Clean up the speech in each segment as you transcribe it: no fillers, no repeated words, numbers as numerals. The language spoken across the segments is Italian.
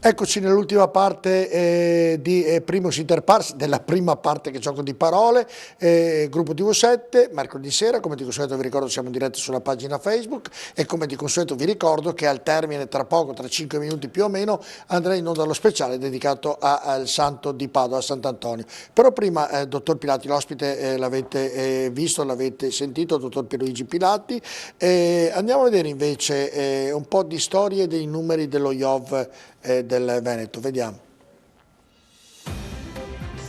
Eccoci nell'ultima parte di Primus Inter Pares, della prima parte che gioco di parole, gruppo TV7, mercoledì sera, come di consueto vi ricordo siamo in diretta sulla pagina Facebook e come di consueto vi ricordo che al termine tra poco, tra 5 minuti più o meno, andrei in onda allo speciale dedicato al Santo di Padova, a Sant'Antonio. Però prima, dottor Pilati, l'ospite l'avete visto, l'avete sentito, dottor Pierluigi Pilati, andiamo a vedere invece un po' di storie dei numeri dello IOV del Veneto, vediamo.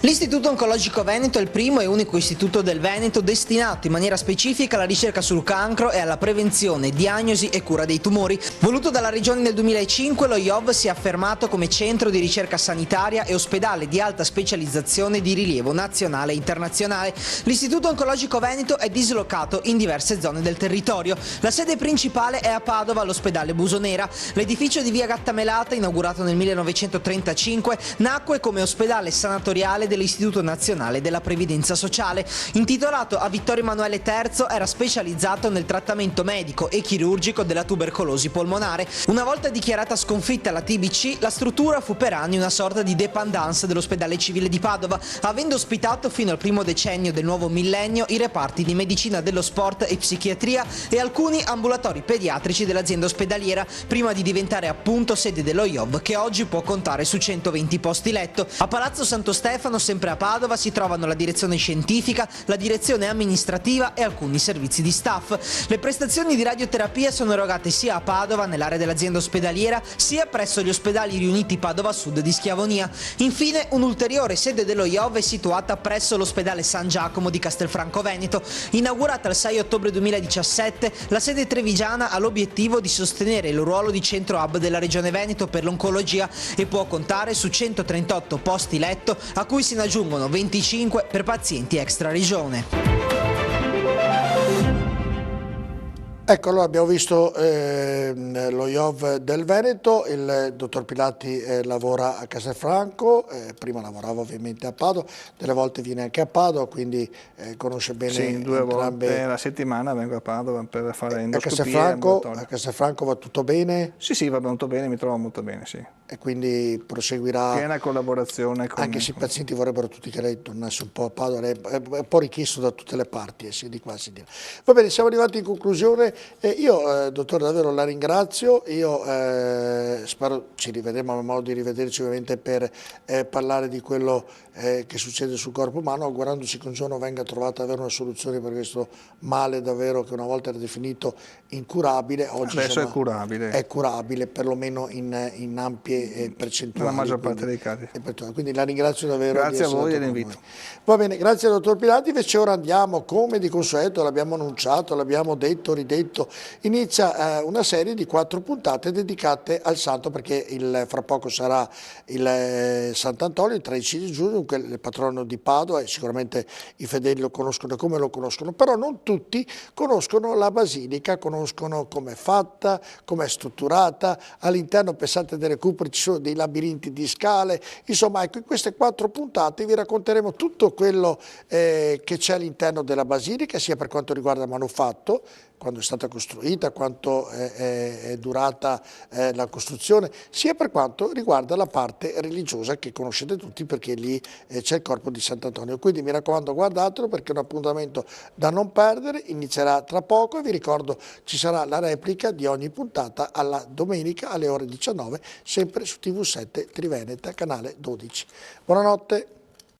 L'Istituto Oncologico Veneto è il primo e unico istituto del Veneto destinato in maniera specifica alla ricerca sul cancro e alla prevenzione, diagnosi e cura dei tumori. Voluto dalla Regione nel 2005, lo IOV si è affermato come centro di ricerca sanitaria e ospedale di alta specializzazione di rilievo nazionale e internazionale. L'Istituto Oncologico Veneto è dislocato in diverse zone del territorio. La sede principale è a Padova, all'ospedale Busonera. L'edificio di via Gattamelata, inaugurato nel 1935, nacque come ospedale sanatoriale dell'Istituto Nazionale della Previdenza Sociale. Intitolato a Vittorio Emanuele III, era specializzato nel trattamento medico e chirurgico della tubercolosi polmonare. Una volta dichiarata sconfitta la TBC, la struttura fu per anni una sorta di dépendance dell'ospedale civile di Padova, avendo ospitato fino al primo decennio del nuovo millennio i reparti di medicina dello sport e psichiatria e alcuni ambulatori pediatrici dell'azienda ospedaliera, prima di diventare appunto sede dello IOV, che oggi può contare su 120 posti letto. A Palazzo Santo Stefano, sempre a Padova, si trovano la direzione scientifica, la direzione amministrativa e alcuni servizi di staff. Le prestazioni di radioterapia sono erogate sia a Padova, nell'area dell'azienda ospedaliera, sia presso gli ospedali riuniti Padova Sud di Schiavonia. Infine, un'ulteriore sede dello IOV è situata presso l'ospedale San Giacomo di Castelfranco Veneto. Inaugurata il 6 ottobre 2017, la sede trevigiana ha l'obiettivo di sostenere il ruolo di centro hub della Regione Veneto per l'oncologia e può contare su 138 posti letto, a cui se ne aggiungono 25 per pazienti extra regione. Ecco, allora abbiamo visto lo IOV del Veneto, il dottor Pilati lavora a Castelfranco, prima lavorava ovviamente a Padova, delle volte viene anche a Padova, quindi conosce bene sì, due entrambe. volte alla settimana vengo a Padova per fare endoscopie. A Castelfranco va tutto bene? Sì, va molto bene, mi trovo molto bene, sì. E quindi proseguirà. Piena collaborazione con. Anche se i pazienti vorrebbero tutti che lei tornasse un po' a Padova, è un po' richiesto da tutte le parti, sia di qua sia di là. Va bene, siamo arrivati in conclusione. Io, dottore, davvero la ringrazio. Io spero ci rivedremo, avremo modo di rivederci ovviamente per parlare di quello che succede sul corpo umano, augurandoci che un giorno venga trovata davvero una soluzione per questo male davvero che una volta era definito incurabile. Oggi adesso insomma, è curabile. È curabile, perlomeno in ampie percentuali. La maggior parte dei casi. Quindi la ringrazio davvero. Grazie a voi e l'invito. Va bene, grazie al dottor Pilati. Invece ora andiamo, come di consueto, l'abbiamo annunciato, l'abbiamo detto, ridetto, inizia una serie di 4 puntate dedicate al santo, perché fra poco sarà il Sant'Antonio, il 13 di giugno, il patrono di Padova, e sicuramente i fedeli lo conoscono come lo conoscono, però non tutti conoscono la basilica, conoscono come è fatta, come è strutturata, all'interno pensate delle cupole ci sono dei labirinti di scale, insomma ecco, in queste 4 puntate vi racconteremo tutto quello che c'è all'interno della basilica, sia per quanto riguarda il manufatto, quando è stata costruita, quanto è durata la costruzione, sia per quanto riguarda la parte religiosa che conoscete tutti, perché lì c'è il corpo di Sant'Antonio. Quindi mi raccomando, guardatelo, perché è un appuntamento da non perdere, inizierà tra poco e vi ricordo ci sarà la replica di ogni puntata alla domenica alle ore 19, sempre su TV7 Triveneta, canale 12. Buonanotte.